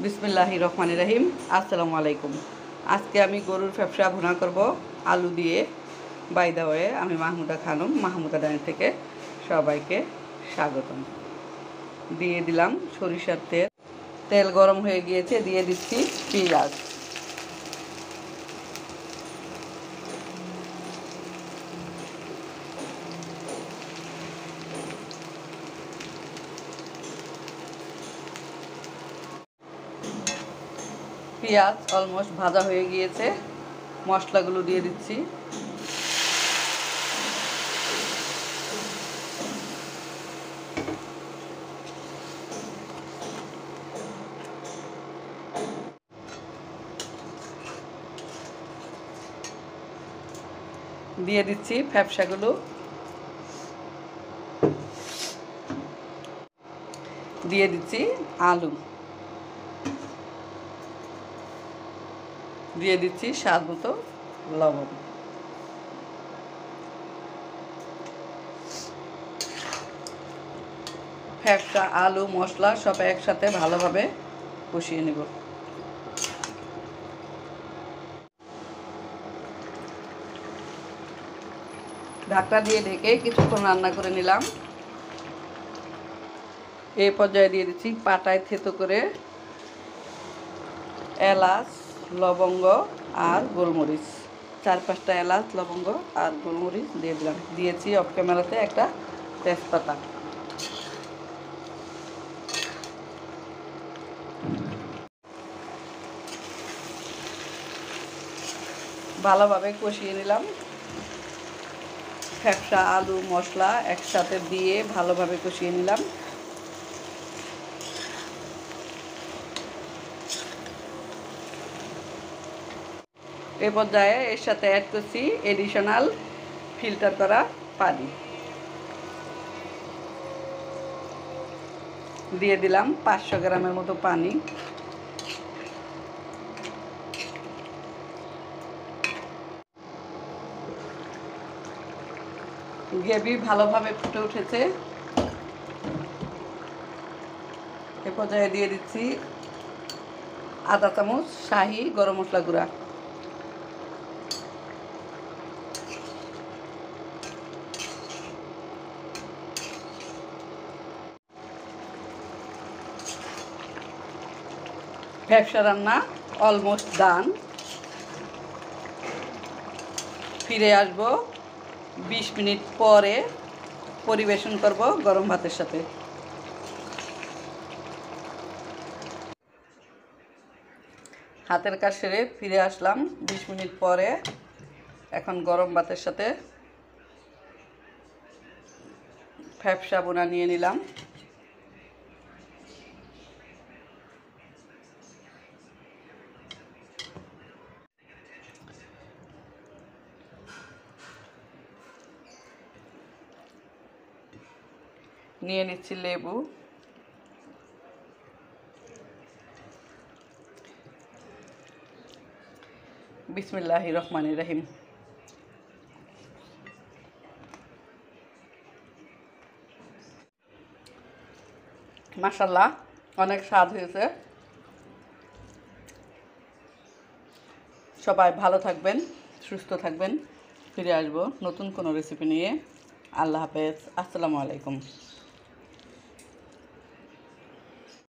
বিসমিল্লাহির রহমানির রহিম। আসসালামু আলাইকুম। আজকে আমি গরুর ফ্যাপসা ভুনা করব আলু দিয়ে। বাই দ্য ওয়ে, আমি মাহমুদা খানম, মাহমুদা ডাইন থেকে সবাইকে স্বাগতম। দিয়ে দিলাম সরিষার তেল। তেল গরম হয়ে গিয়েছে, দিয়ে দিচ্ছি পেঁয়াজ। পেঁয়াজ অলমোস্ট ভাজা হয়ে গিয়েছে, মশলাগুলো দিয়ে দিচ্ছি। দিয়ে দিচ্ছি ফ্যাপসাগুলো, দিয়ে দিচ্ছি আলু, দিয়ে দিচ্ছি স্বাদ মতো লবণ। ফ্যাপসা, আলু, মশলা সব একসাথে ভালোভাবে কষিয়ে নেব। ঢাকনা দিয়ে ঢেকে কিছুক্ষণ রান্না করে নিলাম। এই পর্যায়ে দিয়ে দিচ্ছি পাটায় থেতো করে এলাচ, লবঙ্গ আর গোলমরিচ। 4-5টা এলাচ, লবঙ্গ আর গোলমরিচ দিয়ে দিলাম। দিয়েছি অফ ক্যামেরাতে একটা তেজপাতা। ভালোভাবে কষিয়ে নিলাম। ফ্যাপসা, আলু, মশলা একসাথে দিয়ে ভালোভাবে কষিয়ে নিলাম। এ পর্যায়ে এর সাথে অ্যাড করছি এডিশনাল ফিল্টার করা পানি। দিয়ে দিলাম 500 গ্রামের মতো পানি। গ্রেভি ভালোভাবে ফুটে উঠেছে। এ পর্যায়ে দিয়ে দিচ্ছি আধা চামচ শাহি গরম মশলা গুঁড়া। ফ্যাপসা রান্না অলমোস্ট ডান। ফিরে আসব 20 মিনিট পরে। পরিবেশন করব গরম ভাতের সাথে। হাতের কাজ সেরে ফিরে আসলাম 20 মিনিট পরে। এখন গরম ভাতের সাথে ফ্যাপসা বোনা নিয়ে নিলাম। নিয়ে নিচ্ছি লেবু, বিসমিল্লাহির রহমানির রহিম। মাশাআল্লাহ, অনেক স্বাদ হয়েছে। সবাই ভালো থাকবেন, সুস্থ থাকবেন। ফিরে আসবো নতুন কোনো রেসিপি নিয়ে। আল্লাহ হাফেজ। আসসালামু আলাইকুম।